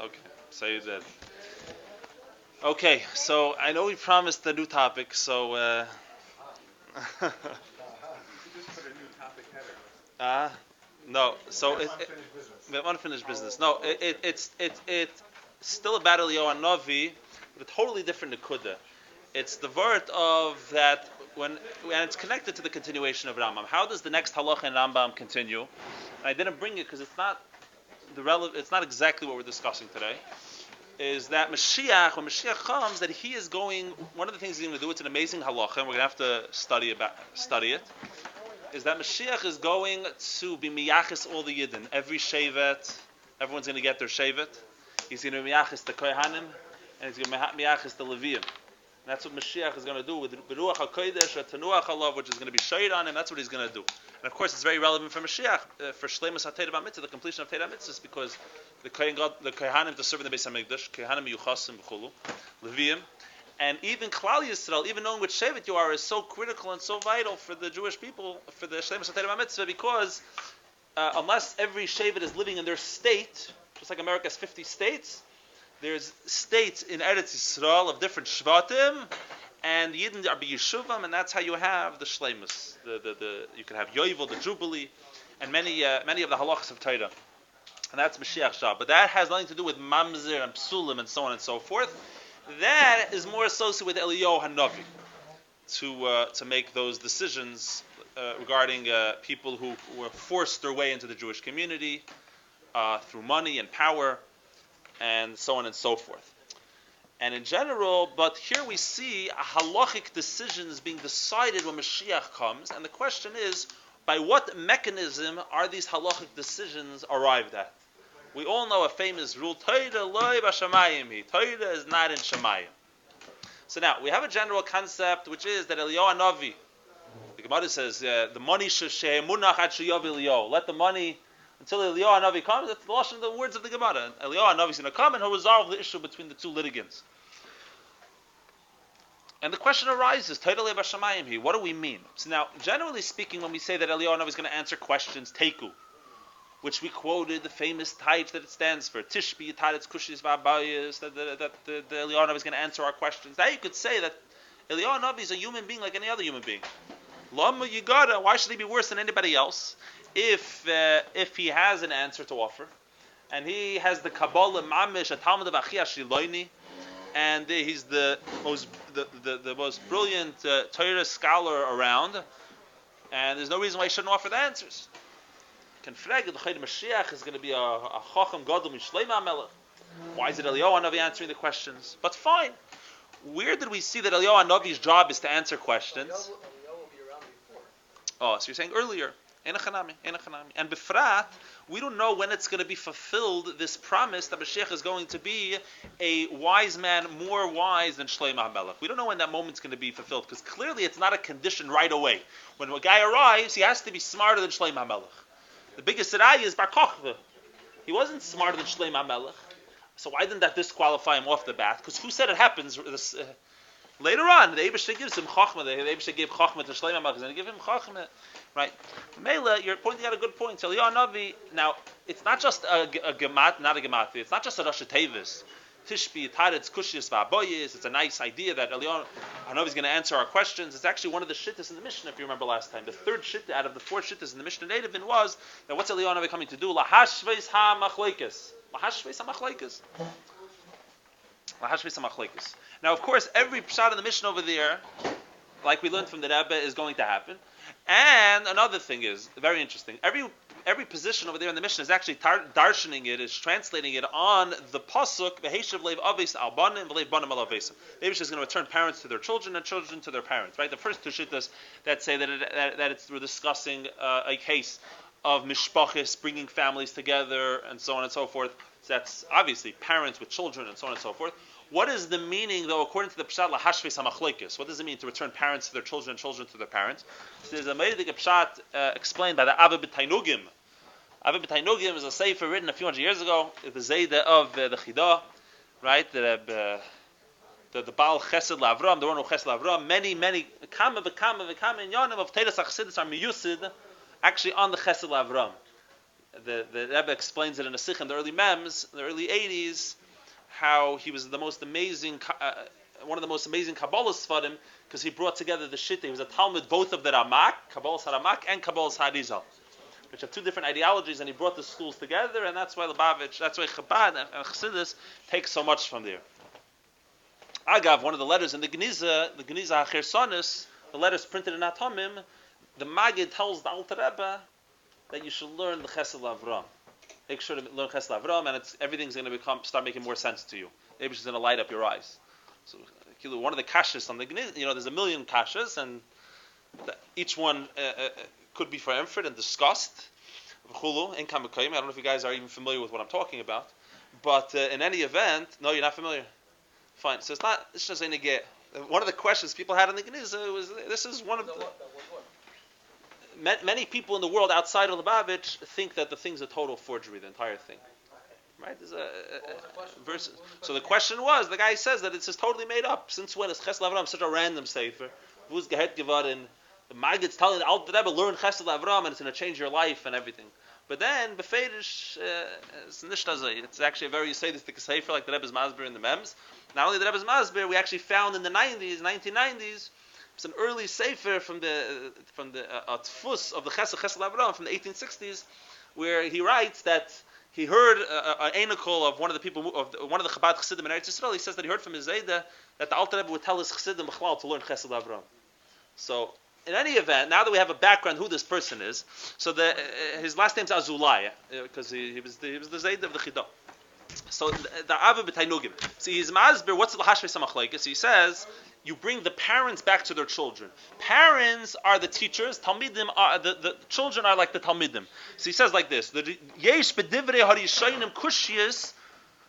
Okay, so you did. Okay, so I know we promised a new topic, so uh, no, so we want to finish business. No, it's still about Eliyahu Hanavi, but a totally different nekuda. It's the word of that when and it's connected to the continuation of Rambam. How does the next halacha in Rambam continue? And I didn't bring it because it's not It's not exactly what we're discussing today. Is that Moshiach, when Moshiach comes, that he is going. One of the things he's going to do. It's an amazing halacha, and we're going to have to study it. Is that Moshiach is going to be miyachis all the yidden, every shevet. Everyone's going to get their shevet. He's going to be miyachis the kohanim, and he's going to be miyachis the leviim. And that's what Moshiach is going to do with Beruach HaKodesh, Tanuach Halav, which is going to be shayed on him. That's what he's going to do. And of course, it's very relevant for Moshiach, for Shleimus HaTeira B'Mitzvah, the completion of Teira Mitzvahs, because the Kohanim to serve in the Beis HaMikdash, Kohanim Yuchasim B'Chulu, Leviim, and even Klal Yisrael, even knowing which Shevet you are, is so critical and so vital for the Jewish people, for the Shleimus HaTeira B'Mitzvah, because unless every Shevet is living in their state, just like America has 50 states, there's states in Eretz Yisrael of different Shvatim, and Yidden are b'Yeshuvam, and that's how you have the Shleimus. You can have Yovel, the Jubilee, and many of the halachas of Torah. And that's Mashiach's job. But that has nothing to do with Mamzer and Psulim and so on and so forth. That is more associated with Eliyahu Hanavi to make those decisions regarding people who were forced their way into the Jewish community through money and power, and so on and so forth. And in general, but here we see halachic decisions being decided when Mashiach comes, and the question is, by what mechanism are these halachic decisions arrived at? We all know a famous rule, Torah loy b'shamayim hi. Torah is not in Shamayim. So now, we have a general concept, which is that Eliyahu Hanavi, the Gemara says, the money she'emunach ad she'yav Eliyahu. Let the money until Eliyahu Hanavi comes. That's the lashon of the words of the Gemara. Eliyahu Hanavi is going to come and he'll resolve the issue between the two litigants. And the question arises, what do we mean? So now, generally speaking, when we say that Eliyahu Hanavi is going to answer questions, Teiku, which we quoted the famous types that it stands for, Tishbi, Taretz, Kushis, V'Abayis, that the Eliyahu Hanavi is going to answer our questions. Now you could say that Eliyahu Hanavi is a human being like any other human being. Lama Yigada, why should he be worse than anybody else? If he has an answer to offer, and he has the Kabbalah Mamish, a Talmud of Achia Shiloini, and he's the most brilliant Torah scholar around, and there's no reason why he shouldn't offer the answers. Can frag the Mashiach is going to be a Chacham Gadol Mishleima Melech. Why is it Eliyahu Hanavi answering the questions? But fine. Where did we see that Eliyahu Hanavi's job is to answer questions? Eliyahu will be around before. Oh, so you're saying earlier. And befrat, we don't know when it's going to be fulfilled, this promise that Mashiach is going to be a wise man, more wise than Shlomo HaMelech. We don't know when that moment's going to be fulfilled, because clearly it's not a condition right away. When a guy arrives, he has to be smarter than Shlomo HaMelech. The biggest Raya is Bar Kochva. He wasn't smarter than Shlomo HaMelech. So why didn't that disqualify him off the bat? Because who said it happens? Later on, the Eibusher gives him Chachma. The Eibusher gave Chachma to Shlomo HaMelech, and he gave him Chachma. Right, Mela, you're pointing out a good point. So Eliyahu Hanavi, now it's not just a gemat, not a gematria. It's not just a Rosh Tevis. Tishbi, Taretz, Kushis, V'Aboyis. It's a nice idea that Eliyahu Hanavi is going to answer our questions. It's actually one of the shittas in the Mishnah, if you remember last time. The third shitta out of the 4 shittas in the Mishnah Nativin was that what's Eliyahu Hanavi coming to do? Lahashveis ha-machlekes. Lahashveis ha-machlekes. Lahashveis ha-machlekes. Now, of course, every pshat in the Mishnah over there, like we learned from the Rebbe, is going to happen. And another thing is, very interesting, every position over there in the Mishnah is actually darshaning it, is translating it on the pasuk, V'heishav leiv aves al banim, v'leiv banim al avesim. The Eibush is going to return parents to their children and children to their parents, right? The first 2 shittas that say that we're discussing a case of mishpachis, bringing families together, and so on and so forth. So that's obviously parents with children and so on and so forth. What is the meaning, though, according to the Pshat, lahashveis hamachlekes? What does it mean to return parents to their children and children to their parents? So there's a Meidik Pshat explained by the Ava B'Tainugim. Ava B'Tainugim is a sefer written a few hundred years ago. It's the Zayda of the Chidah, right? The Baal Chesed LaAvram, the one who Chesed LaAvram. Many, Kama in Yonim of Teiras HaChassidus are miyusid, actually on the Chesed LaAvram. the Rebbe explains it in a sikh in the early mems, in the early 80s, how he was the most amazing, one of the most amazing Kabbalahs for him, because he brought together the shit. He was a Talmud both of the Ramak, Kabbalah's Haramak, and Kabbalah's Harizal, which have two different ideologies, and he brought the schools together, and that's why Lubavitch, that's why Chabad and Chassidus take so much from there. Agav, one of the letters in the Geniza HaChersonis, the letters printed in Atomim, the Maggid tells the Alter Rebbe that you should learn the Chesed Avram. Make sure to learn Chesed Avram, and everything's going to start making more sense to you. Maybe it's going to light up your eyes. So, one of the kashas on the Geniza, there's a million kashas, and each one could be for Emford and discussed. I don't know if you guys are even familiar with what I'm talking about, but in any event, no, you're not familiar. Fine. So it's just a negate. One of the questions people had in the Geniza was, this is one of the... Many people in the world outside of Lubavitch think that the thing's a total forgery, the entire thing. Right? There's a verse. So the question was, the guy says that it's just totally made up. Since when is Chesed Avram such a random sefer? Who's Gehet Gevarin? The Maggid's telling the Alter Rebbe, learn Chesed Avram, and it's going to change your life and everything. But then, Befedish, it's actually a very Yisayistic sefer, like the Rebbe's Masber in the Mems. Not only the Rebbe's Masber, we actually found in the 1990s, it's an early sefer from the Tfus of the Chesed Avram from the 1860s, where he writes that he heard an enikol of one of the people, one of the Chabad Chassidim in Eretz Yisrael. He says that he heard from his Zayda that the Alter Rebbe would tell his Chassidim B'chlal to learn Chesed Avram. So, in any event, now that we have a background who this person is, so his last name's Azulai, because he was the Zayda of the Chidah. So the Ava b'Tainugim. So he's Masber. What's the Hashvei Samachlekes? He says you bring the parents back to their children. Parents are the teachers. Talmidim are the children are like the Talmidim. So he says like this: Yesh b'divrei harishayim kushiyas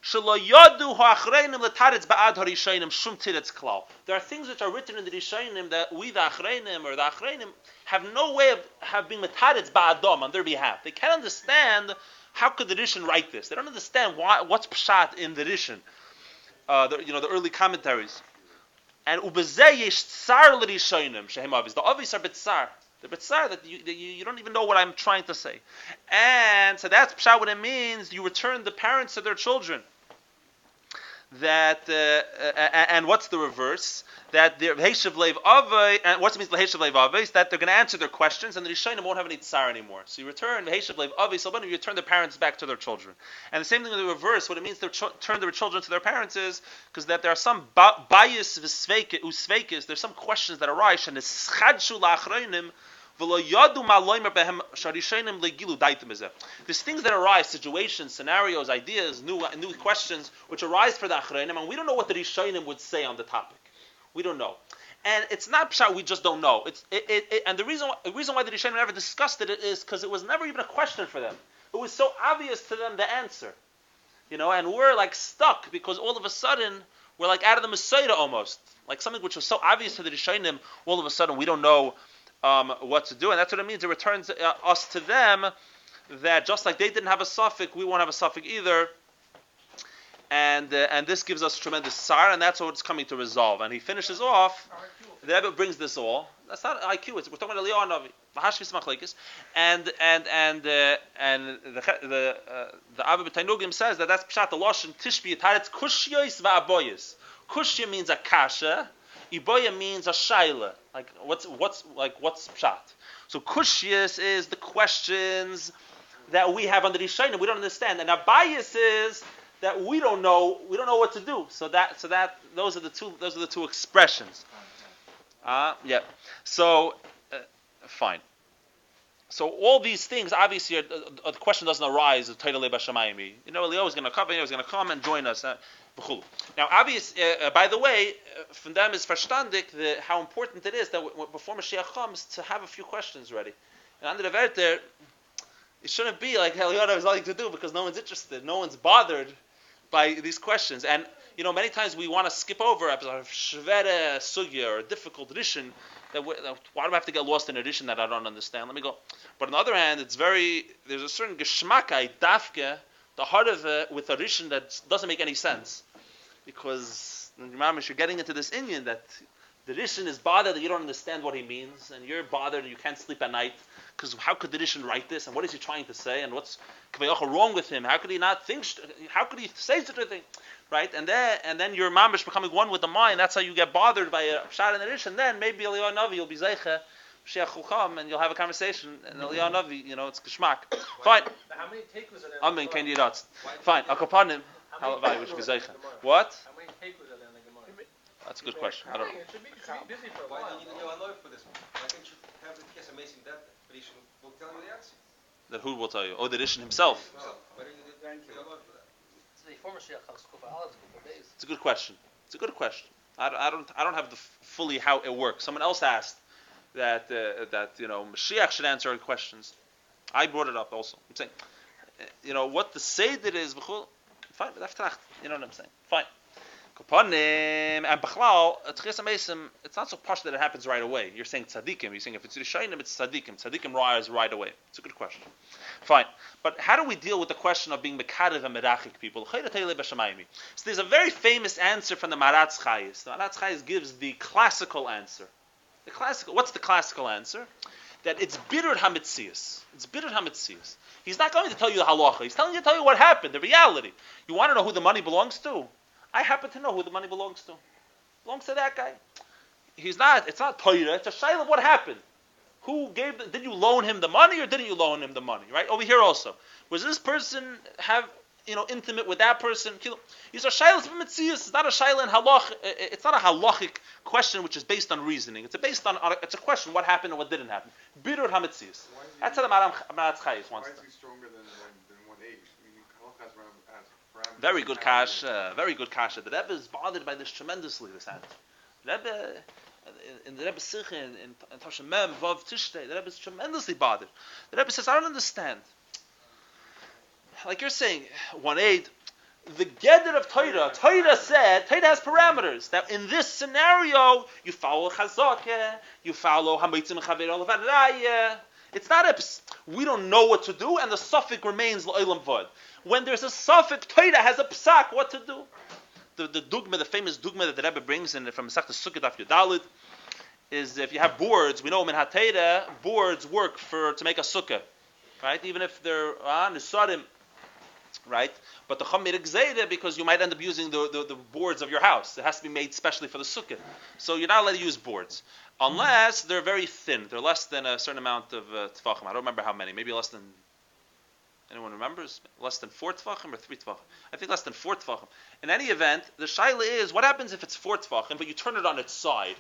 shelo yadu ha'achreinim letaretz ba'ad harishayim shum tiretz klal. There are things which are written in the Rishayim that we the achreinim or the achreinim have no way of have been metaretz ba'adam on their behalf. They can't understand. How could the Rishon write this? They don't understand what's pshat in the Rishon, the early commentaries. And ubezeh yesh tsar l'rishonim shehem avis. The avis are bitsar. The bitsar that you don't even know what I'm trying to say. And so that's pshat. What it means, you return the parents to their children. That and what's the reverse? That they're Heshav Leiv Avay, and what means Heshav Leiv Avay is that they're going to answer their questions, and the Rishonim won't have any tsar anymore. So you return Heshav Leiv Avay, so you return the parents back to their children. And the same thing with the reverse. What it means to turn their children to their parents is because that there are some bias usveikis. There's some questions that arise, and it's chadshu la'achreinim. There's things that arise, situations, scenarios, ideas, new questions, which arise for the Achreinim, and we don't know what the Rishonim would say on the topic. We don't know. And it's not pshat, we just don't know. And the reason why the Rishonim never discussed it is because it was never even a question for them. It was so obvious to them the answer. And we're like stuck because all of a sudden, we're like out of the Messiah almost. Like something which was so obvious to the Rishonim, all of a sudden we don't know what to do, and that's what it means. It returns us to them that just like they didn't have a suffix, we won't have a suffix either, and this gives us tremendous tsar, and that's what it's coming to resolve. And he finishes off. The Rebbe brings this all. That's not IQ. We're talking about Eliyahu Hanavi, Hashvis Machlekes, and the Abba B'Tainugim says that's pshat the lashon tishbi yitaretz kushyois va'aboyis. Kushya means a kasha. Iboya means a shaila. Like what's pshat? So kushyas is the questions that we have on the Rishayim we don't understand, and abayis is that we don't know what to do. So those are the two expressions. Yeah. So fine. So all these things, obviously, the question doesn't arise of Taylor Bashamayim. Eliyahu is going to come and join us. Now, by the way, from them is verstandig how important it is that before Moshiach comes to have a few questions ready. And under the Verter, it shouldn't be like Eliyahu has nothing to do because no one's interested, no one's bothered by these questions. And many times we want to skip over a shvere sugya or a difficult rishon. Why do I have to get lost in a rishon that I don't understand? Let me go. But on the other hand, there's a certain geschmakai dafke, the heart of it, with a rishon that doesn't make any sense. Because you're getting into this Indian that The Rishon is bothered that you don't understand what he means, and you're bothered and you can't sleep at night, because how could the Rishon write this, and what is he trying to say, and what's wrong with him? How could he not think? How could he say such a thing? Right? And then your mamish becoming one with the mind. That's how you get bothered by a shot in the Rishon. Then maybe Eliyahu Hanavi will be zeicha, Moshiach will come, and you'll have a conversation. And Eliyahu Hanavi, it's geschmack. Fine. How many takers are there? Amen. Can you not? Fine. Akapanim. Halavai, which is zeicha. What? How many takers are there in the Gemara? That's a good question. I don't know. It should be busy for a while. Why do you need Eliyahu Hanavi for this one? Why can't you have the case amazing that Rishon will tell you the answer? That who will tell you? Oh, the Rishon himself. Why do you need Eliyahu Hanavi for that? The former Moshiach has Kufa Aleph, Kufa Beis. It's a good question. It's a good question. I don't have fully how it works. Someone else asked that Moshiach should answer our questions. I brought it up also. I'm saying, what the Seder is. Fine, you know what I'm saying. Fine. And Bachlal, it's not so posh that it happens right away. You're saying tzaddikim. You're saying if it's Rishayim, it's tzaddikim. Tzaddikim rise right away. It's a good question. Fine. But how do we deal with the question of being mekadev and merachik people? So there's a very famous answer from the Maratz Chayes. The Maratz Chayes gives the classical answer. What's the classical answer? That it's bitter hamitzias. It's bitter hamitzias. He's not going to tell you the halacha. He's telling you what happened, the reality. You want to know who the money belongs to? I happen to know who the money belongs to. It belongs to that guy. It's not Torah, it's a shayla of what happened. Did you loan him the money or didn't you loan him the money? Right? Over here also. Was this person intimate with that person? These are shaylas of Metzius. It's not a shayla in halach. It's not a halachic question which is based on reasoning. It's a question, what happened and what didn't happen. Birur hametzius. That's how the Maratz Chayes wants to. Why is he stronger than one age? I mean, halach has parameters. Very good kasha. Very good kasha. The Rebbe is bothered by this tremendously. This answer. The Rebbe in the Rebbe Sikh in Tashem Mem Vav Tishtei, the Rebbe is tremendously bothered. The Rebbe says, I don't understand. Like you're saying, 1-8, the Geder of Torah said, Torah has parameters, that in this scenario, you follow Chazakeh, you follow Hamitzim Chaver Olavaraya. It's not we don't know what to do, and the suffix remains L'Olam Vod. When there's a suffix, Torah has a psak, what to do. The famous dugma that the Rebbe brings in from Masechta Sukkot Daf Yudalid is if you have boards, we know in HaTeira, boards work to make a sukkah, right? Even if they're nisarim, right? But the Chum made a gzeira because you might end up using the boards of your house. It has to be made specially for the sukkah. So you're not allowed to use boards. Unless they're very thin. They're less than a certain amount of tefachim. I don't remember how many. Maybe less than... Anyone remembers? Less than 4 tefachim or 3 tefachim? I think less than 4 tefachim. In any event, the shaila is, what happens if it's 4 tefachim, but you turn it on its side?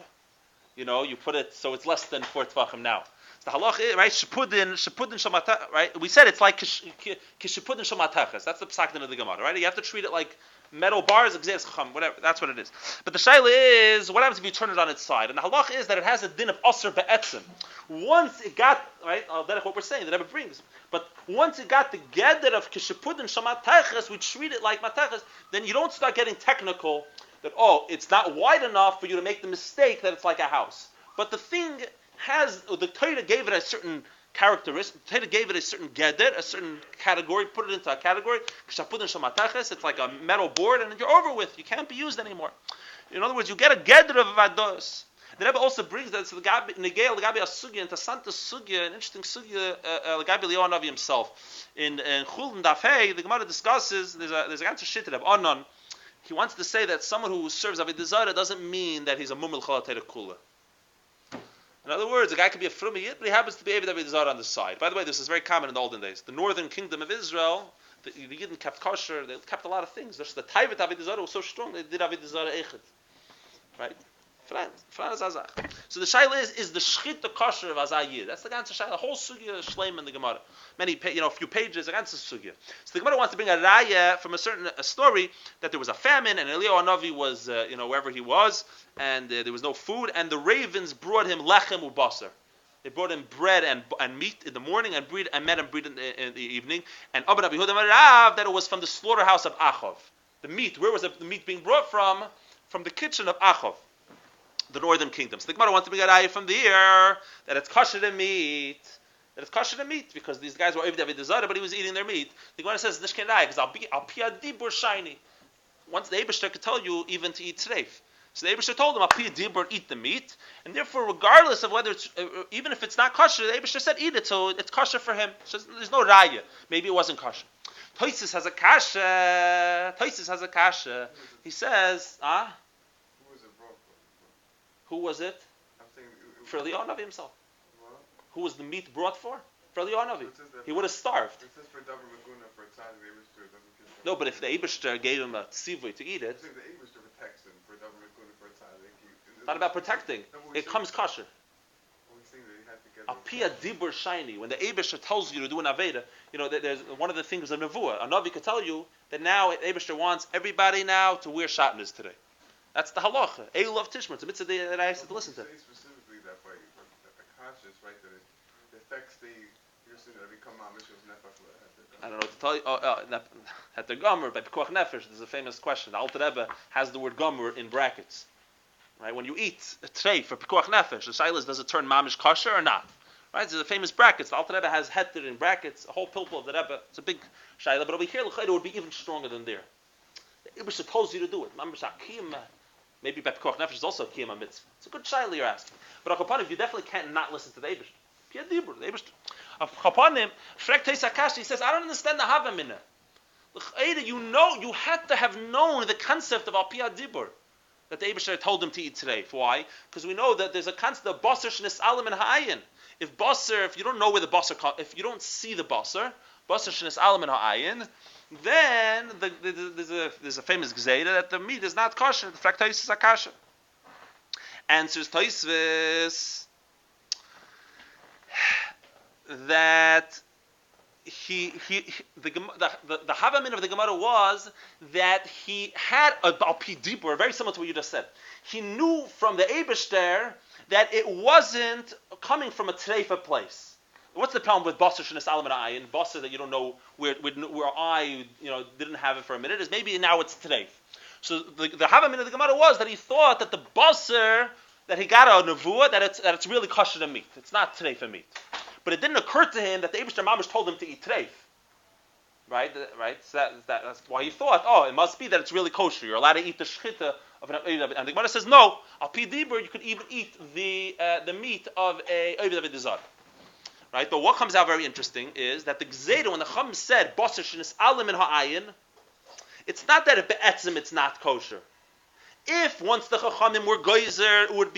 You put it so it's less than 4 tefachim now. So the halach is, right? Shepudin shamatach, right? We said it's like kishepudin shamatachas. That's the psak of the Gemara, right? You have to treat it like metal bars, whatever. That's what it is. But the shaila is, what happens if you turn it on its side? And the halach is that it has a din of aser be'etzim. Once it got, right? That's what we're saying, the Rebbe brings. But once it got the geder of kishepudin shamatachas, we treat it like matachas, then you don't start getting technical that, it's not wide enough for you to make the mistake that it's like a house. But the thing the Torah gave it a certain characteristic, the Torah gave it a certain geder, a certain category, put it into a category, it's like a metal board, and you're over with. You can't be used anymore. In other words, you get a geder of vados. The Rebbe also brings that to the Gabi Asugya, into Santa Sugya, an interesting Sugya, Gabi Eliyahu Hanavi himself. In Chulin Dafei, the Gemara discusses, there's a ganze shit of Anon. He wants to say that someone who serves Avodah Zarah doesn't mean that he's a mumil chalatei kula. In other words, a guy could be a frumi yid, but he happens to be Avodah Zarah on the side. By the way, this is very common in the olden days. The northern kingdom of Israel, the Yidden kept kosher, they kept a lot of things. The Taivet Avodah Zarah was so strong, they did Avodah Zarah echad. Right? So the shaila is the shchita kosher of azayir. That's the ganze shaila. The whole sugya shleim in the Gemara. A few pages, the ganze sugya. So the Gemara wants to bring a raya from a story that there was a famine and Eliyahu Hanavi was, wherever he was, and there was no food, and the ravens brought him lechem ubasar. They brought him bread and meat in the morning and met him bread in the evening. And Abba Rabbi Yehuda Marav, that it was from the slaughterhouse of Achov. The meat, where was the meat being brought from? From the kitchen of Achov, the northern kingdom. So the Gemara wants to bring a raya from there that it's kosher to meat. Because these guys were Avodah Zarah, but he was eating their meat. The Gemara says nishken raya because al pi adibur shiny. Once the Eibishter could tell you even to eat treif. So the Eibusher told him, "Al pi dibur, eat the meat," and therefore, regardless of whether it's, even if it's not kosher, the Eibusher said, "Eat it," so it's kosher for him. So there's no raya. Maybe it wasn't kosher. Toises has a kasha. He says, Who was it brought for? who was it? I'm saying For Eliyahu Hanavi himself. What? Who was the meat brought for? For Eliyahu Hanavi. It says that He would have starved. It says for Davar Maguna for a time the Eibusher doesn't kill. No, but if the Eibusher gave him a tzivui to eat I'm it, saying the Eibusher protects him for Davar Maguna for a time. it's not about protecting. It comes kosher. We're saying that he had to get A pia dibur shiny. When the Eibusher tells you to do an aveda, there's one of the things of nevuah. A navi could tell you that now Eibusher wants everybody now to wear shatnez today. That's the halacha. Eilu of Tishma. It's a mitzvah that I used to listen to. Say specifically that way, but the conscious, right, that it affects the. You're saying that it become mamish was nefesh. I don't know what to tell you. At the gomer by pikuach nefesh, there's a famous question. The Alter Rebbe has the word gomer in brackets. Right? When you eat a tray for pikuach nefesh, the shaila is, does it turn mamish kosher or not? Right? There's a famous brackets. The Alter Rebbe has heter in brackets, a whole pilpul of the Rebbe. It's a big shaila, but over here, l'chayda would be even stronger than there. The Ibusha tells you to do it. Maybe by pikuach nefesh is also a kiyama mitzvah. It's a good shaila you're asking. But Akapanim, you definitely can't not listen to the Ibusha. Pia dibur, the Ibusha. Akapanim, Shrek Teis Akash, he says, I don't understand the havamina. You had to have known the concept of al pia dibur that the Eibusher told him to eat today. Why? Because we know that there's a concept of basar shnis alim and ha'ayin. If you don't know where the basar, if you don't see the basar shnis alim and ha'ayin, then there's a famous gzeira that the meat is not kosher. The fact is akasha. Answers Tosfos that the havamin of the Gemara was that he had a pi dibur, very similar to what you just said. He knew from the Eibishter that it wasn't coming from a treifa place. What's the problem with basar shnis alam and ayin? Basar that you don't know where I didn't have it for a minute is maybe now it's treif. So the havamin of the Gemara was that he thought that the basar that he got a nevuah that it's really kosher meat. It's not treifa meat. But it didn't occur to him that the Eibishter Mamash told him to eat treif. Right? So that's why he thought, it must be that it's really kosher. You're allowed to eat the shchita of an Oiv. And the Gemara says, no, al pi dibur, you could even eat the meat of a Oiv David. Right? But what comes out very interesting is that the Gzeira, when the Chum said, Basar shnis alim and ha'ayin, it's not that it be'etzim, it's not kosher. If once the Chachamim were geyser, it would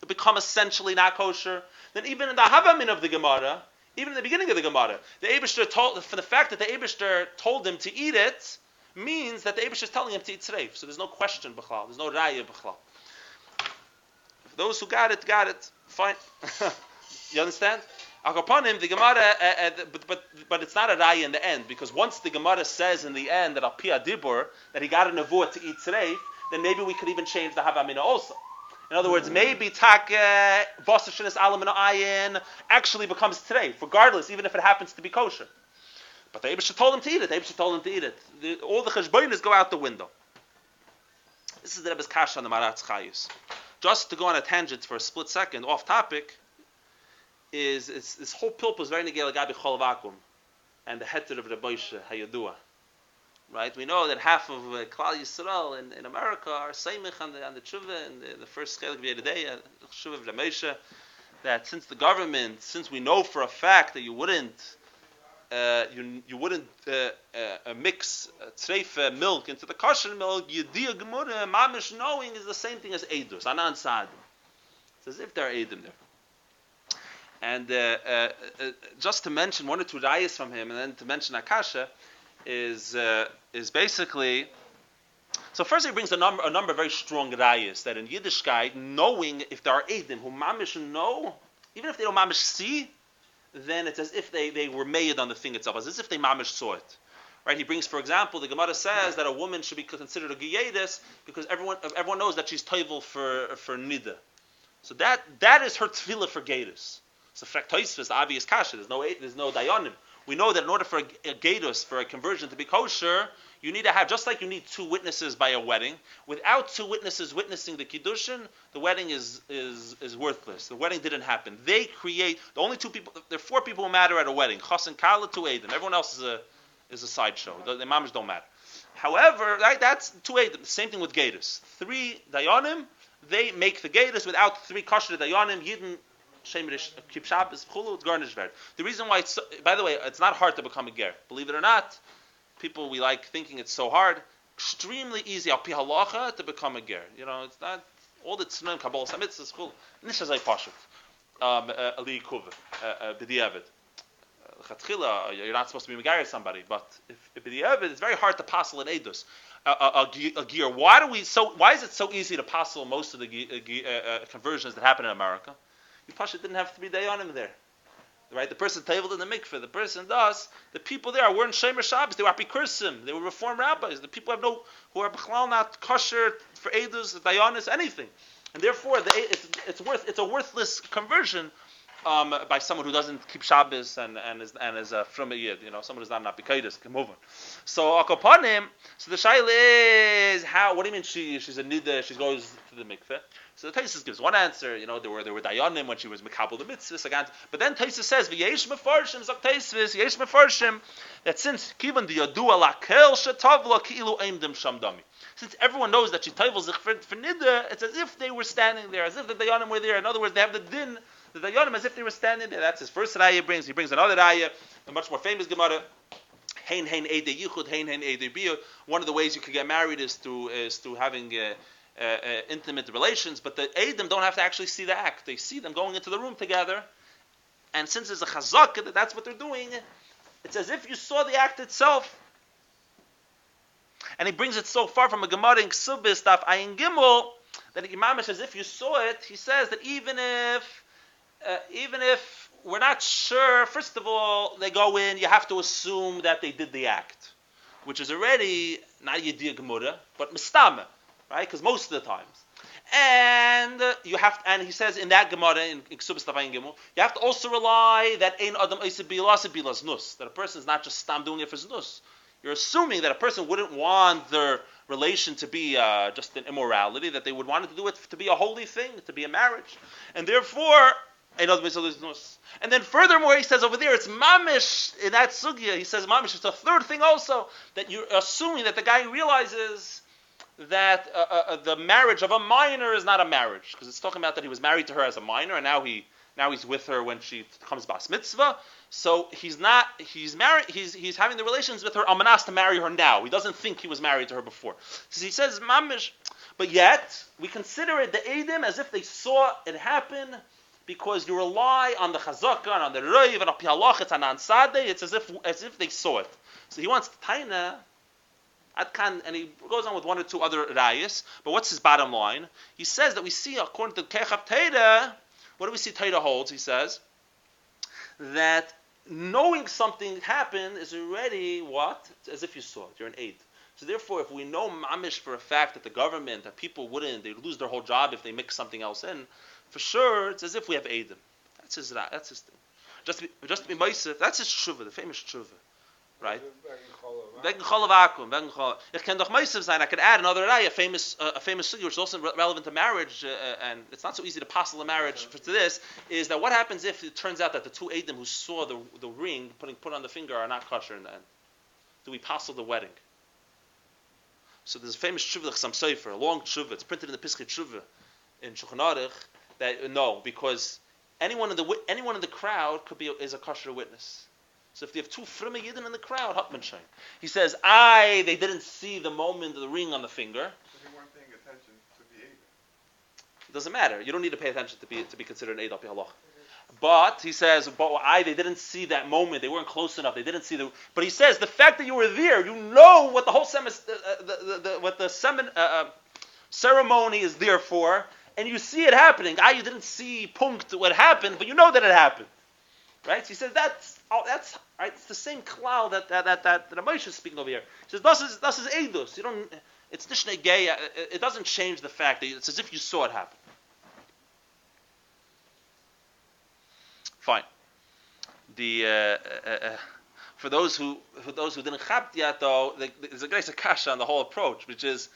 become essentially not kosher, then even in the Havamin of the Gemara, even in the beginning of the Gemara, the Eibishter told, for the fact that the Eibishter told him to eat it, means that the Eibishter is telling him to eat treif. So there's no question, B'chlal. There's no raya, B'chlal. Those who got it, fine. You understand? Upon him, the Gemara, but it's not a raya in the end, because once the Gemara says in the end that al pi dibur, that he got a nevuah to eat treif, then maybe we could even change the Havamina also. In other words, maybe basar shnis alim and ayin actually becomes treif, regardless, even if it happens to be kosher. But the Eibusher told him to eat it. All the cheshbonis go out the window. This is the Rebbe's kasha on the Maratz Chayus. Just to go on a tangent for a split second, off topic, is this whole pilpul is very negel gabi chol vakum, and the heter of Rabbi Moshe Hayadua. Right, we know that half of Klal Yisrael in America are seimich on the tshuva and the first chelik of the day, tshuva of Rabbi Moshe, that since we know for a fact that you wouldn't mix treif milk into the kosher milk, Yediyah Gemara mamish knowing is the same thing as edus, anan sadim. It's as if there are edim there. And just to mention one or two rayas from him, and then to mention Akasha, is basically. So first he brings a number of very strong rayas that in Yiddishkeit, knowing if there are edim who mamish know, even if they don't mamish see, then it's as if they were made on the thing itself, as if they mamish saw it. Right? He brings, for example, the Gemara says that a woman should be considered a geyedis because everyone knows that she's toivel for nida. So that is her tefillah for geydus. So fraktois is the obvious kasha. There's no dayanim. We know that in order for a geydus, for a conversion to be kosher, you need to have, just like you need two witnesses by a wedding. Without two witnesses witnessing the kiddushin, the wedding is worthless. The wedding didn't happen. They create the only two people. There are four people who matter at a wedding: chas and kala, two edim. Everyone else is a sideshow. The mamish don't matter. However, right, that's 2 Eidim. Same thing with Gatus. 3 Dayanim, they make the Gatus without 3 kosher Dayanim, Yidden, Shemirish, Kip Shabbos, Chulu, it's garnish verd. The reason why it's, by the way, it's not hard to become a ger. Believe it or not, people we like thinking it's so hard. Extremely easy, al pi halacha, to become a ger. It's not, all the tznuim, Kabbalah, Samitzvahs, Chulu, Nishazai Pashut, Ali Kuv, B'di'evid. You're not supposed to be megayer somebody, but if it's very hard to passel an edus, a gear. Why is it so easy to passel most of the conversions that happen in America? You Pasha didn't have 3 dayanim there, right? The person tabled in the mikveh. The person does. The people there weren't Shemer Shabbos. They were apikursim. They were Reform rabbis. The people who are b'chlal not kosher for edus, dayanis, anything, and therefore it's a worthless conversion. By someone who doesn't keep Shabbos and is from a yid, someone who's not an apikaidus, can move on. So akopanim. So the shaila is how? What do you mean she's a nida? She goes to the mikveh. So the Taisus gives one answer. There were dayanim when she was mekabel the mitzvahs. But then Taisus says v'yesh mefarshim zok Taisus yesh mefarshim that since kivan the yadua lakel shetavla ki'ilu aimdim shamdami. Since everyone knows that she tavels for nida, it's as if they were standing there, as if the dayanim were there. In other words, they have the din. The dayanim as if they were standing there. That's his first raya. He brings another raya, a much more famous gemara. Hein eidei yichud, hein eidei biyu. One of the ways you could get married is through having intimate relations, but the eidim don't have to actually see the act. They see them going into the room together, and since there's a chazak, that's what they're doing. It's as if you saw the act itself. And he brings it so far from a gemara in Ksubis Daf Ayin Gimel that Imamish, as if you saw it, he says that even if we're not sure, first of all, they go in, you have to assume that they did the act, which is already not Yediyah Gemara, but Mistama, right? Because most of the times. And he says in that Gemara, in Ksubis Tavayin Gimel, you have to also rely that Ein Adam Eiseh Bilas Nus, that a person is not just stam doing it for Nus. You're assuming that a person wouldn't want their relation to be just an immorality, that they would want it to do it to be a holy thing, to be a marriage. And therefore, and then furthermore, he says over there, it's mamish in that sugya. He says mamish. It's a third thing also that you're assuming that the guy realizes that the marriage of a minor is not a marriage, because it's talking about that he was married to her as a minor, and now he's with her when she comes bas mitzvah. So he's married. He's having the relations with her amanas to marry her now. He doesn't think he was married to her before. So he says mamish, but yet we consider it the edim as if they saw it happen. Because you rely on the chazaka and on the reiv and on pihalach, it's an ansade. It's as if they saw it. So he wants taina, and he goes on with 1 or 2 other rayas. But what's his bottom line? He says that we see according to Kechav Teira, what do we see Teira holds? He says that knowing something happened is already what? It's as if you saw it. You're an aid. So therefore, if we know mamish for a fact that the government, that people they'd lose their whole job if they mix something else in. For sure, it's as if we have Eidim. That's his thing. Just to be Meisef, that's his tshuva, the famous tshuva. Right? Wegen Chol Vakuum. Ich can doch Meisef sein. I could add another raya, a famous sugi, which is also relevant to marriage, and it's not so easy to passel a marriage to this, is that what happens if it turns out that the 2 Eidim who saw the ring put on the finger are not kosher in the end? Do we passel the wedding? So there's a famous tshuva, Chasam Sofer, a long tshuva. It's printed in the Pischei Tshuva in Shulchan Aruch. That no, because anyone in the crowd is a kosher witness. So if they have 2 frimme yidden in the crowd, Hutmanshein. He says, they didn't see the moment of the ring on the finger. But they weren't paying attention to the Eidim. It doesn't matter. You don't need to pay attention to be considered an Eid al pi halach. But he says, they didn't see that moment. They weren't close enough. They didn't see the. But he says, the fact that you were there, you know what the whole ceremony is there for. And you see it happening. You didn't see punkt what happened, but you know that it happened, right? So he says that's right. It's the same cloud that Moshe is speaking over here. He says das is edus. You don't. It's nishne gay. It doesn't change the fact that it's as if you saw it happen. Fine. For those who didn't chap yet, though, there's a great kasha on the whole approach, which is.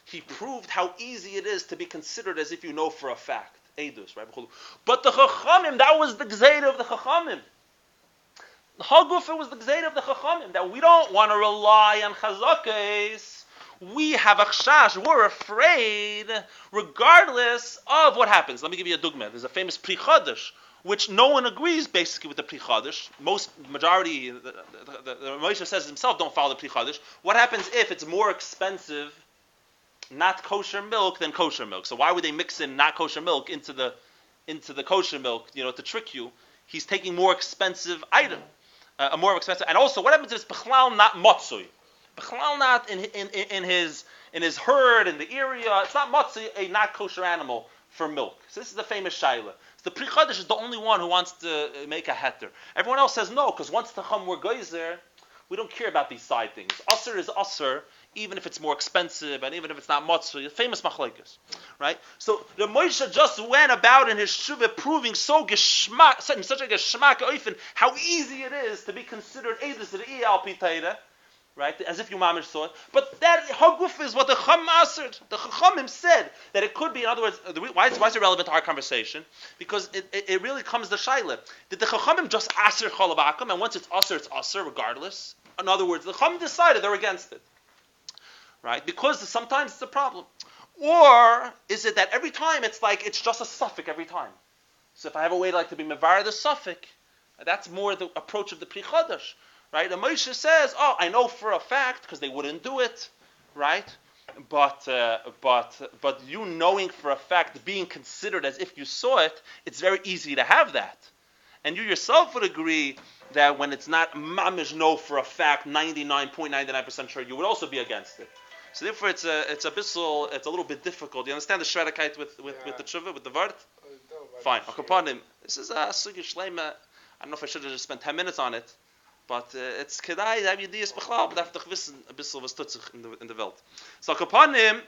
He proved how easy it is to be considered as if you know for a fact. Eidus, right? But the Chachamim, that was the Gzeira of the Chachamim. Hagufa was the gzeira of the Chachamim, that we don't want to rely on chazakes. We have a chash, we're afraid, regardless of what happens. Let me give you a dugma. There's a famous Pri Chadash, which no one agrees basically with the Pri Chadash. Majority, the Moshiach says himself, don't follow the Pri Chadash. What happens if it's more expensive not kosher milk than kosher milk? So why would they mix in not kosher milk into the kosher milk, to trick you? He's taking more expensive item. More expensive, and also what happens if it's bechlal not matzui, bechlal not in his herd in the area. It's not matzui, a not kosher animal for milk. So this is the famous shaila. So the Pri Chadash is the only one who wants to make a heter. Everyone else says no, because once the chum were geyser, we don't care about these side things. Aser is aser, even if it's more expensive and even if it's not matzui. Famous machlekes, right? So the Moshe just went about in his shuvah proving so geschmack, such a geschmack oifen, how easy it is to be considered edus re'iyah al pi Torah, right? As if you mamish saw it. But that haguf is what the Chacham answered. The Chachamim said that it could be. In other words, why is it relevant to our conversation? Because it really comes to shaila. Did the Chachamim just aser chol v'akum, and once it's aser regardless? In other words, the Chachamim decided they're against it. Right? Because sometimes it's a problem. Or is it that every time it's just a suffix every time? So if I have a way to be mevar the suffix, that's more the approach of the Pri Chadash. Right? And Moshe says, I know for a fact, because they wouldn't do it, right? But you knowing for a fact, being considered as if you saw it, it's very easy to have that. And you yourself would agree that when it's not mamish know for a fact, 99.99% sure, you would also be against it. So therefore, it's a little bit difficult. You understand the shredakite with the tshuva, with the vart? Fine. Akapanim. This is a sugi shleima. I don't know if I should have just spent 10 minutes on it, but it's kedai have yediyas b'chlal, but after wissen a bissel was tutzich in the Welt. So akapanim,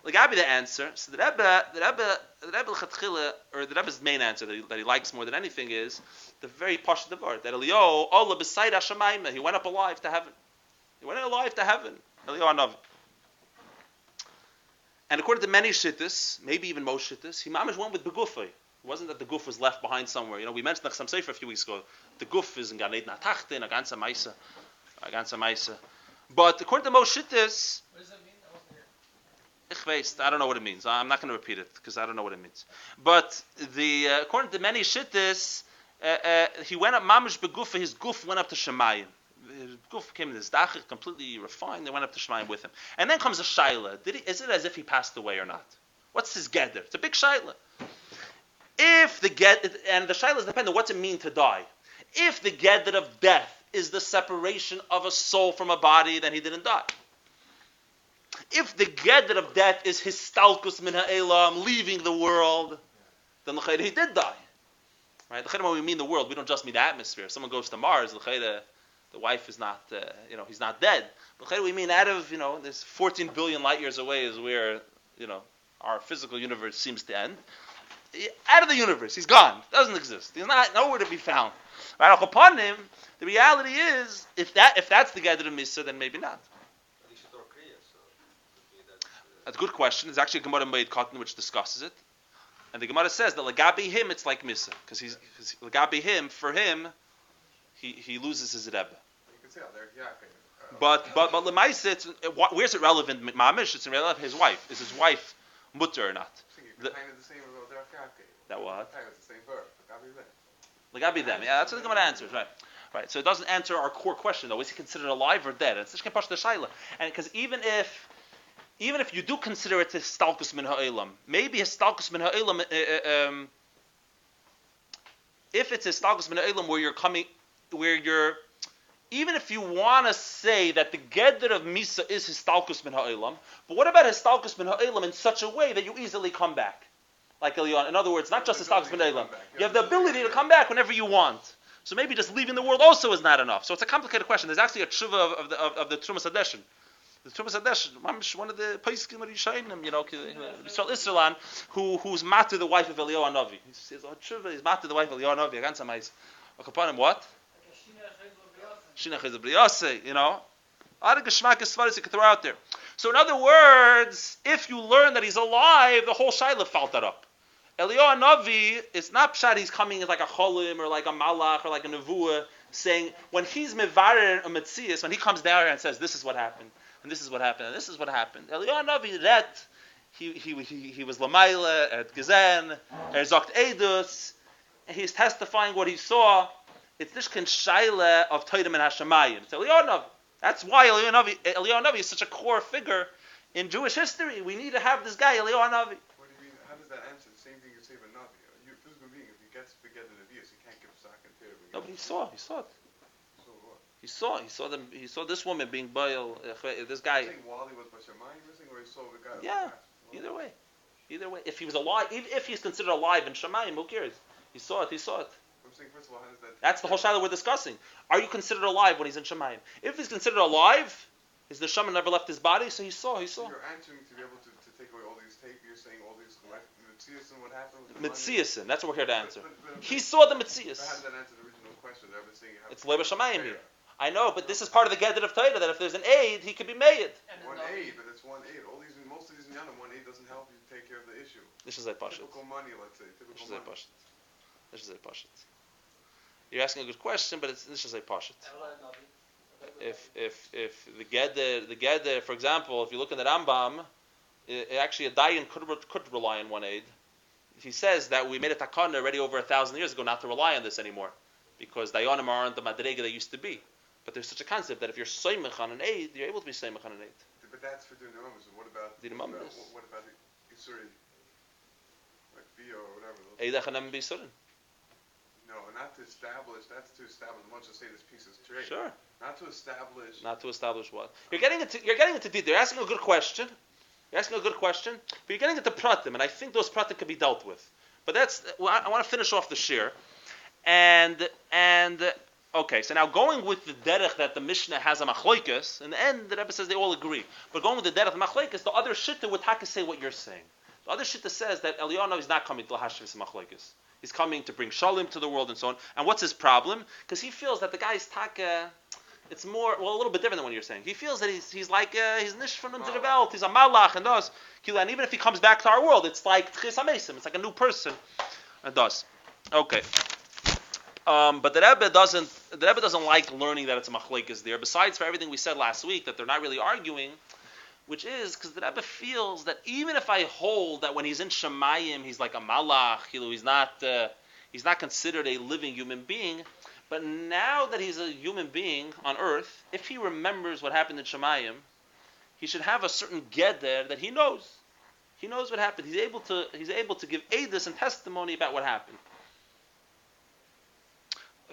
Gabi the answer. So the Rebbe l'chatchila, or the Rebbe's main answer that he likes more than anything is the very pashut vart that Eliyahu Allah beside Hashemayim, he went up alive to heaven. Eliyahu Hanavi. And according to many shittas, maybe even most shittas, he mamish went with begufay. It wasn't that the guf was left behind somewhere. We mentioned the Chassam Sefer a few weeks ago. The guf is in Gan Eden HaTachtin, a ganze Maisa. But according to most shittas, What does that mean? I wasn't here. ich weiß, I don't know what it means. I'm not going to repeat it because I don't know what it means. But according to many shittas, he went up mamish begufay. His guf went up to Shemayim. His guf came in his dachik, completely refined. They went up to Shemayim with him. And then comes a shaila. Is it as if he passed away or not? What's his geder? It's a big shaila. If the and the shaila is dependent on what's it mean to die. If the geder of death is the separation of a soul from a body, then he didn't die. If the geder of death is histalkus min ha'elam, leaving the world, then he did die. Right? When we mean the world, we don't just mean the atmosphere. If someone goes to Mars, the wife is not, he's not dead. But we mean out of, this 14 billion light years away is where, our physical universe seems to end. Out of the universe, he's gone. Doesn't exist. He's not nowhere to be found. Right? Upon him, the reality is, if that's the Gedr of Misa, then maybe not. That's a good question. There's actually a Gemara in Moed Katan which discusses it, and the Gemara says that Lagabi him it's like Misa, because Lagabi him for him he loses his Rebbe. You can say But Lemaisa, where's it relevant? Mamish, it's irrelevant. His wife is his wife mutter or not? That what? It's the same verb. Lagabi them. Yeah, that's what the Gemara answers, right? Right. So it doesn't answer our core question though. Is he considered alive or dead? It's the shaila. And because even if you do consider it histalkus min ha'elam, maybe histalkus min ha'elam, if it's histalkus min ha'elam where you're, even if you want to say that the geder of Misa is histalkus min ha'elam, but what about histalkus min ha'elam in such a way that you easily come back? Like Eliyahu. In other words, not just histalkus min ha'elam. You have the ability to come back whenever you want. So maybe just leaving the world also is not enough. So it's a complicated question. There's actually a tshuva of the Trumas Hadeshin. The Trumas Hadeshin, one of the Paiskim Rishayim, Yisrael Isserlan, who's matter the wife of Eliyahu Hanavi. He says, tshuva is matter the wife of Eliyahu Hanavi. Against him, upon him what? Shinach is a briyase, Other geschmack is svaris you can throw out there. So in other words, if you learn that he's alive, the whole shaila felt that up. Eliyahu Hanavi, it's not pshat he's coming as like a cholim or like a malach or like a nevuah, saying when he's mevarer a metzias, when he comes down and says this is what happened and this is what happened and this is what happened. Eliyahu Hanavi that he was lamaila at Gezen, zokt edus, and he's testifying what he saw. It's nishkin shaila of Toidim and Hashemayim. It's Eliyahu Hanavi. That's why Eliyahu Hanavi is such a core figure in Jewish history. We need to have this guy Eliyahu Hanavi. What do you mean? How does that answer? The same thing you say about Navi. You, a physical being, if he gets begetted in abuse, he can't give sak and tear. No, but he saw it. So what? He saw this woman being boil. This guy. You're saying while he was Bashamayim, or he saw the guy? Yeah. Either way. If he was alive, if he's considered alive in Shemayim, who cares? He saw it. I'm saying, first of all, how does that? That's the whole shaila we're discussing. Are you considered alive when he's in Shemayim? If he's considered alive, his neshama never left his body, so he saw. So you're answering to be able to take away all these tape. You're saying all these mitzias and what happened with the Mitziasin, that's what we're here to answer. But He saw the mitzias. how does that answer the original question? That was saying you have It's Leba Shemayim here. I know, but this is part of the Gedder of Torah, that if there's an aid, he could be made. One aid, but it's one aid. Most of these inyanim, one aid doesn't help you take care of the issue. This is a pashut. Typical money, let's say. This is a pashut. You're asking a good question, but this is a pashut. If the Gedder, for example, if you look in the Rambam, actually a dayan could rely on one aid. He says that we made a takana already over 1,000 years ago not to rely on this anymore, because dayanim aren't the madrega they used to be. But there's such a concept that if you're soymech on an aid, you're able to be soymech on an aid. But that's for doing the numbers. What about the Isuri, like Vio or whatever? Eidachanam b'yisurin. No, not to establish. That's to establish. Once you say this piece is trade. Sure. Not to establish. Not to establish what? You're getting into detail. You're asking a good question. But you're getting into pratim, and I think those pratim can be dealt with. But I want to finish off the shir, and okay. So now going with the derech that the Mishnah has a machloikas, in the end the Rebbe says they all agree. But going with the derech machloikas, the other shitta would have to say what you're saying. The other shitta says that Eliyahu Hanavi is not coming to lahashvis machloikas. He's coming to bring shalom to the world and so on. And what's his problem? Because he feels that the guy's taka. It's a little bit different than what you're saying. He feels that he's like he's nish from the Welt. He's a malach and does. And even if he comes back to our world, it's like tchis hamesim. It's like a new person. And does. Okay. But the Rebbe doesn't like learning that it's a machlekes there. Besides for everything we said last week that they're not really arguing, which is because the Rebbe feels that even if I hold that when he's in Shemayim he's like a malach, he's not considered a living human being. But now that he's a human being on earth, if he remembers what happened in Shemayim, he should have a certain gedder that he knows. He knows what happened. He's able to give edus and testimony about what happened.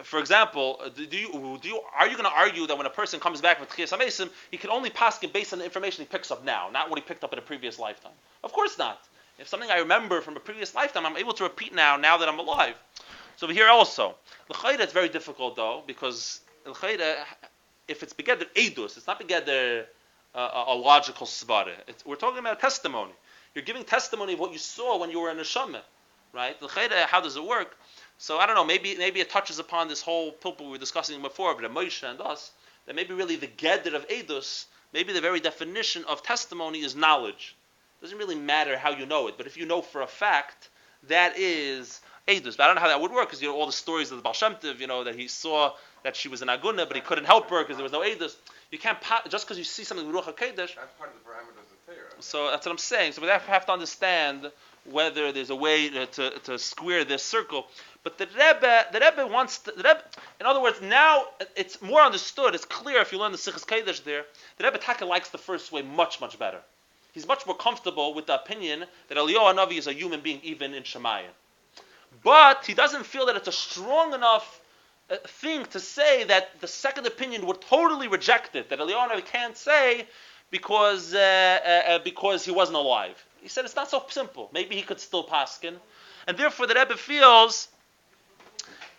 For example, are you going to argue that when a person comes back with Tchiyas HaMesim, he can only paskin based on the information he picks up now, not what he picked up in a previous lifetime? Of course not. If something I remember from a previous lifetime, I'm able to repeat now that I'm alive. So over here also, l'chayda it's very difficult though, because l'chayda, if it's begeder edus, it's not begeder a logical svara. We're talking about testimony. You're giving testimony of what you saw when you were in a neshama, right? L'chayda, how does it work? So I don't know. Maybe it touches upon this whole pilpul we were discussing before, but Moshe and us, that maybe really the gedder of edus, maybe the very definition of testimony is knowledge. It doesn't really matter how you know it, but if you know for a fact, that is edus. But I don't know how that would work, because all the stories of the Baal Shem Tov, that he saw that she was an aguna, but he couldn't help her because there was no edus. You can't just because you see something with Ruach HaKodesh. That's part of the parameters of Torah. So that's what I'm saying. So we have to understand whether there's a way to square this circle. But the Rebbe wants in other words, now it's more understood. It's clear if you learn the Sichas Kodesh there. The Rebbe Taka likes the first way much, much better. He's much more comfortable with the opinion that Eliyahu Hanavi is a human being even in Shemayim. But he doesn't feel that it's a strong enough thing to say that the second opinion would totally reject it, that Eliyahu Hanavi can't say because he wasn't alive. He said it's not so simple. Maybe he could still paskin. And therefore the Rebbe feels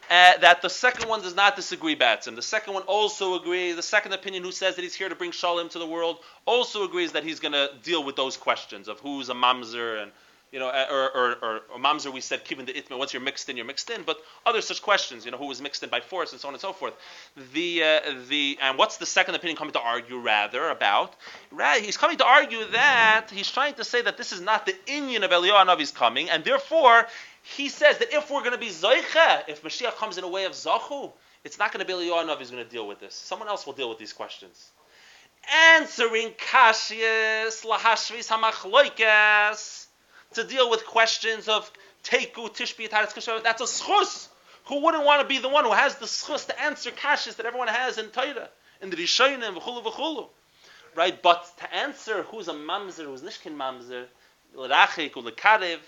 that the second one does not disagree Batsim. The second one also agrees. The second opinion, who says that he's here to bring shalom to the world, also agrees that he's going to deal with those questions of who's a mamzer or mamzer, we said kibbin the itma. Once you're mixed in, you're mixed in. But other such questions, who was mixed in by force, and so on and so forth. And what's the second opinion coming to argue rather about? He's coming to argue that he's trying to say that this is not the inyan of Eliyahu Hanavi's coming, and therefore he says that if we're going to be zoicha, if Mashiach comes in a way of zachu, it's not going to be Eliyahu Hanavi who's going to deal with this. Someone else will deal with these questions. Answering kashyas lahashvis hamachloikas, to deal with questions of teiku tishbi taretz kasher. That's a schus. Who wouldn't want to be the one who has the schus to answer kashyas that everyone has in Torah, in the Rishonim, v'chulu v'chulu, right? But to answer who's a mamzer, who's nishkin mamzer, l'rachik u'lekarev,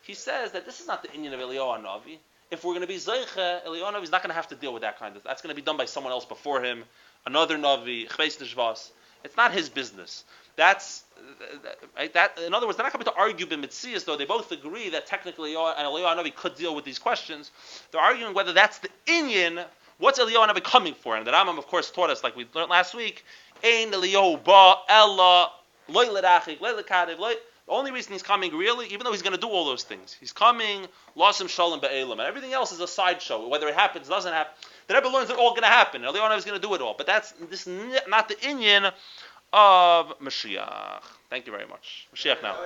he says that this is not the inyan of Eliyahu Hanavi. If we're going to be Zeicha, Eliyahu Hanavi is not going to have to deal with that kind of. That's going to be done by someone else before him, another Navi, Chveis Nishvas. It's not his business. That's right. That, in other words, they're not coming to argue b'mitzias, though they both agree that technically Eliyahu Hanavi could deal with these questions. They're arguing whether that's the inyan. What's Eliyahu Hanavi coming for? And the Rambam, of course, taught us, like we learned last week, Ein Eliyahu ba ella loy l'rachik loy l'karev loy. The only reason he's coming, really, even though he's going to do all those things, he's coming, losim shalom ba'elam, and everything else is a sideshow. Whether it happens, doesn't happen. The Rebbe learns it's all going to happen. Eliyahu Hanavi is going to do it all, but that's not the inyan of Moshiach. Thank you very much. Moshiach now.